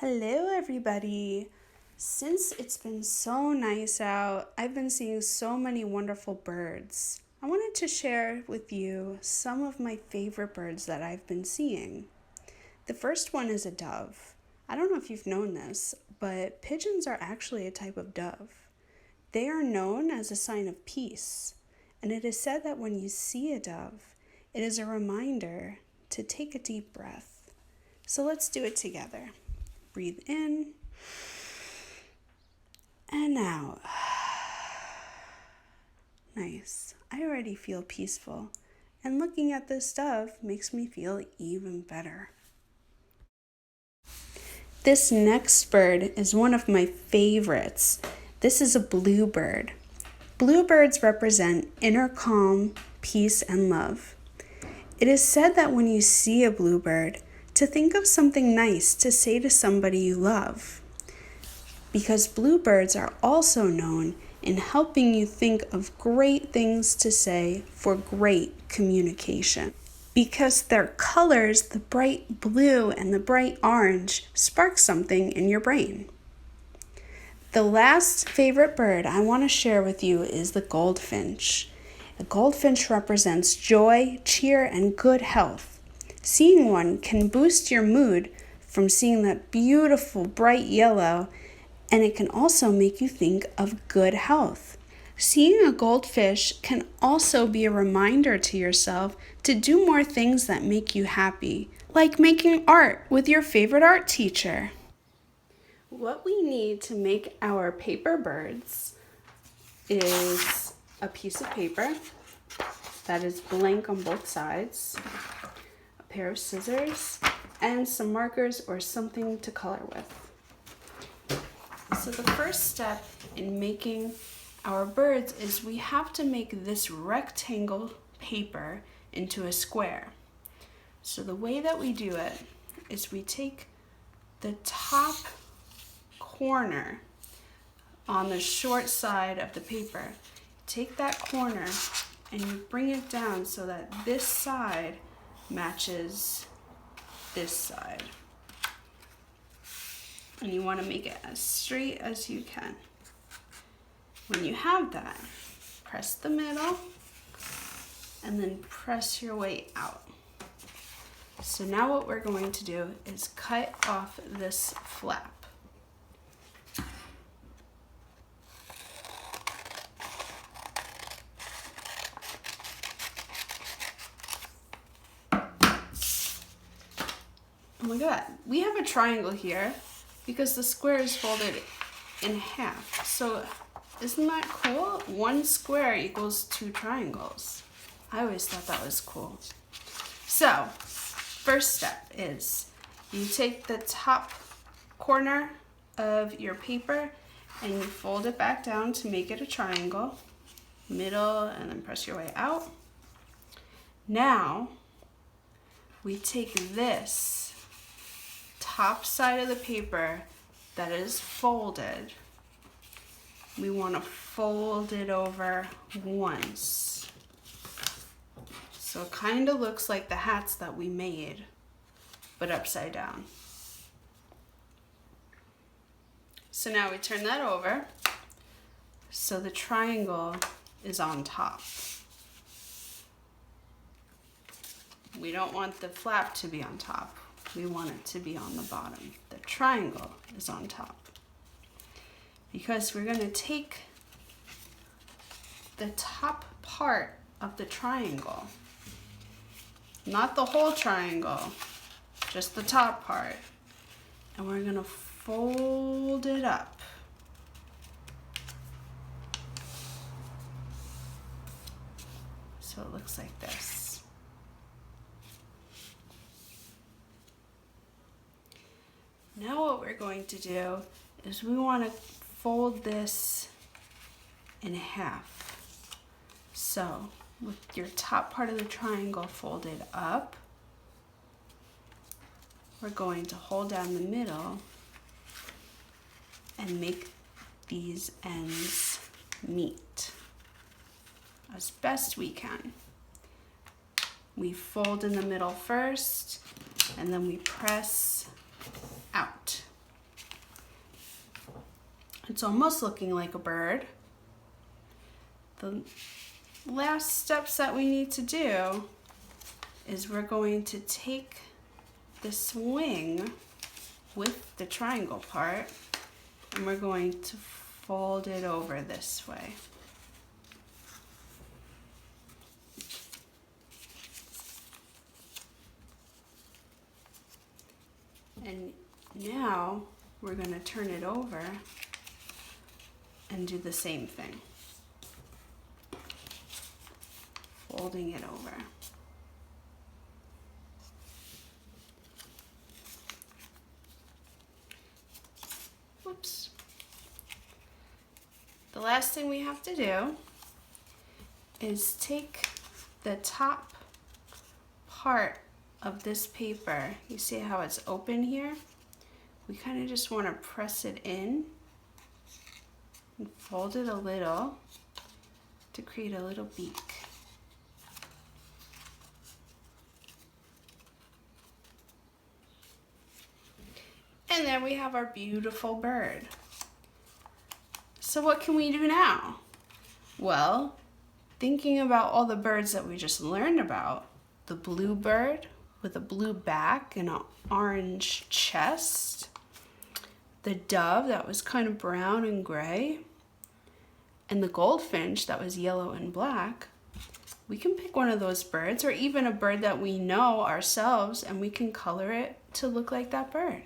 Hello, everybody. Since it's been so nice out, I've been seeing so many wonderful birds. I wanted to share with you some of my favorite birds that I've been seeing. The first one is a dove. I don't know if you've known this, but pigeons are actually a type of dove. They are known as a sign of peace, and it is said that when you see a dove, it is a reminder to take a deep breath. So let's do it together. Breathe in and out. Nice. I already feel peaceful, and looking at this dove makes me feel even better. This next bird is one of my favorites. This is a bluebird. Bluebirds represent inner calm, peace, and love. It is said that when you see a bluebird, to think of something nice to say to somebody you love. Because bluebirds are also known in helping you think of great things to say for great communication. Because their colors, the bright blue and the bright orange, spark something in your brain. The last favorite bird I want to share with you is the goldfinch. The goldfinch represents joy, cheer, and good health. Seeing one can boost your mood from seeing that beautiful bright yellow, and it can also make you think of good health. Seeing a goldfish can also be a reminder to yourself to do more things that make you happy, like making art with your favorite art teacher. What we need to make our paper birds is a piece of paper that is blank on both sides, a pair of scissors, and some markers or something to color with. So the first step in making our birds is we have to make this rectangle paper into a square. So the way that we do it is we take the top corner on the short side of the paper, take that corner and you bring it down so that this side matches this side. And you want to make it as straight as you can. When you have that, press the middle and then press your way out. So now what we're going to do is cut off this flap. Oh my god, we have a triangle here because the square is folded in half. So isn't that cool? One square equals two triangles. I always thought that was cool. So, first step is you take the top corner of your paper and you fold it back down to make it a triangle. Middle, and then press your way out. Now, we take this top side of the paper that is folded. We want to fold it over once. So it kind of looks like the hats that we made, but upside down. So now we turn that over so the triangle is on top. We don't want the flap to be on top. We want it to be on the bottom. The triangle is on top. Because we're going to take the top part of the triangle, not the whole triangle, just the top part, and we're going to fold it up. So it looks like this. Now what we're going to do is we want to fold this in half. So with your top part of the triangle folded up, we're going to hold down the middle and make these ends meet as best we can. We fold in the middle first, and then we press out. It's almost looking like a bird. The last steps that we need to do is we're going to take this wing with the triangle part and we're going to fold it over this way. And now we're going to turn it over and do the same thing. Folding it over. Whoops. The last thing we have to do is take the top part of this paper. You see how it's open here? We kind of just want to press it in and fold it a little to create a little beak. And there we have our beautiful bird. So what can we do now? Well, thinking about all the birds that we just learned about, the blue bird with a blue back and an orange chest, the dove that was kind of brown and gray, and the goldfinch that was yellow and black, we can pick one of those birds or even a bird that we know ourselves and we can color it to look like that bird.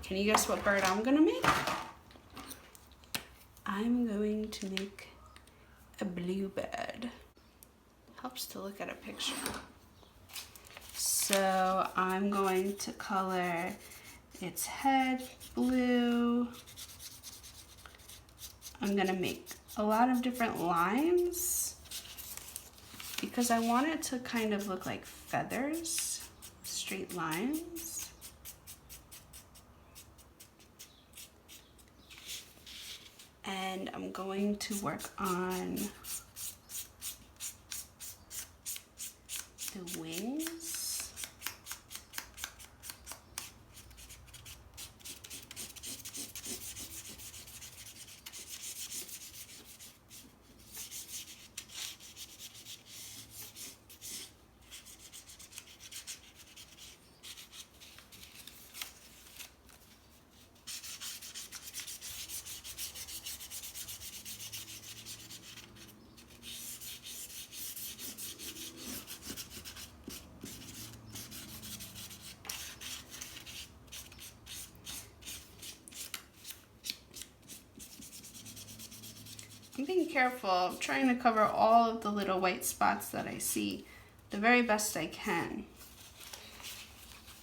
Can you guess what bird I'm gonna make? I'm going to make a bluebird. Helps to look at a picture. So I'm going to color its head blue. I'm gonna make a lot of different lines because I want it to kind of look like feathers, straight lines. And I'm going to work on the wings. I'm being careful. I'm trying to cover all of the little white spots that I see the very best I can.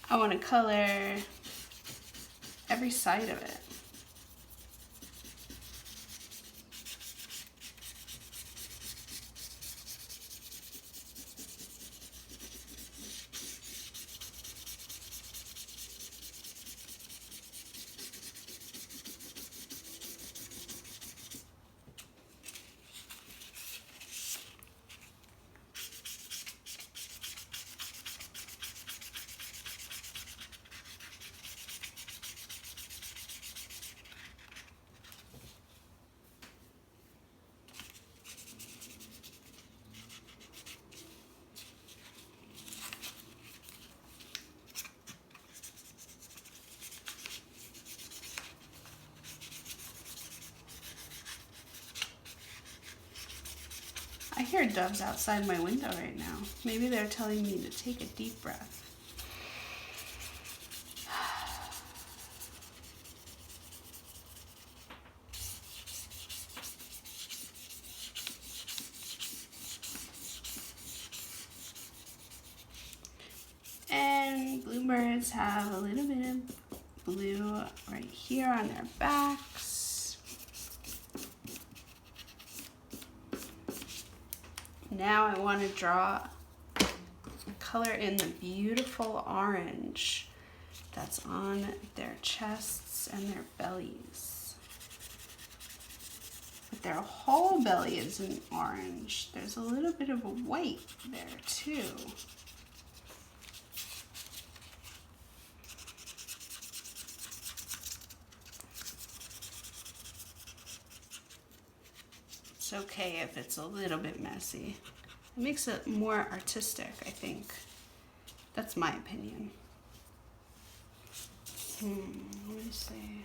I want to color every side of it. I hear doves outside my window right now. Maybe they're telling me to take a deep breath. And bluebirds have a little bit of blue right here on their backs. Now I want to draw, color in the beautiful orange that's on their chests and their bellies. But their whole belly isn't orange. There's a little bit of a white there too. It's okay if it's a little bit messy. It makes it more artistic, I think. That's my opinion. Let me see.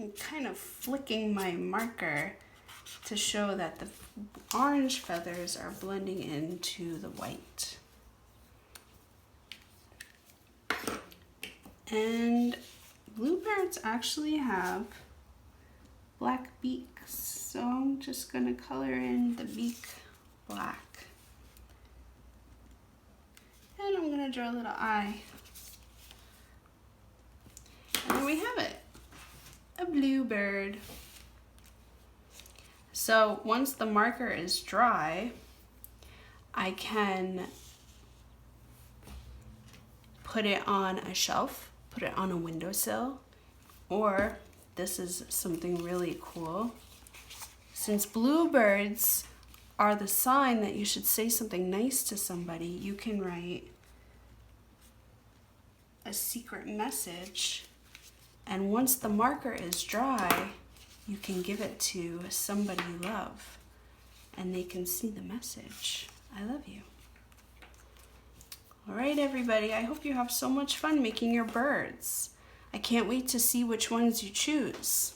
I'm kind of flicking my marker to show that the orange feathers are blending into the white. And bluebirds actually have black beaks, so I'm just gonna color in the beak black. And I'm gonna draw a little eye. And there we have it, a bluebird. So once the marker is dry, I can put it on a shelf, put it on a windowsill, or this is something really cool. Since bluebirds are the sign that you should say something nice to somebody, you can write a secret message, and once the marker is dry, you can give it to somebody you love and they can see the message. I love you. All right, everybody, I hope you have so much fun making your birds. I can't wait to see which ones you choose.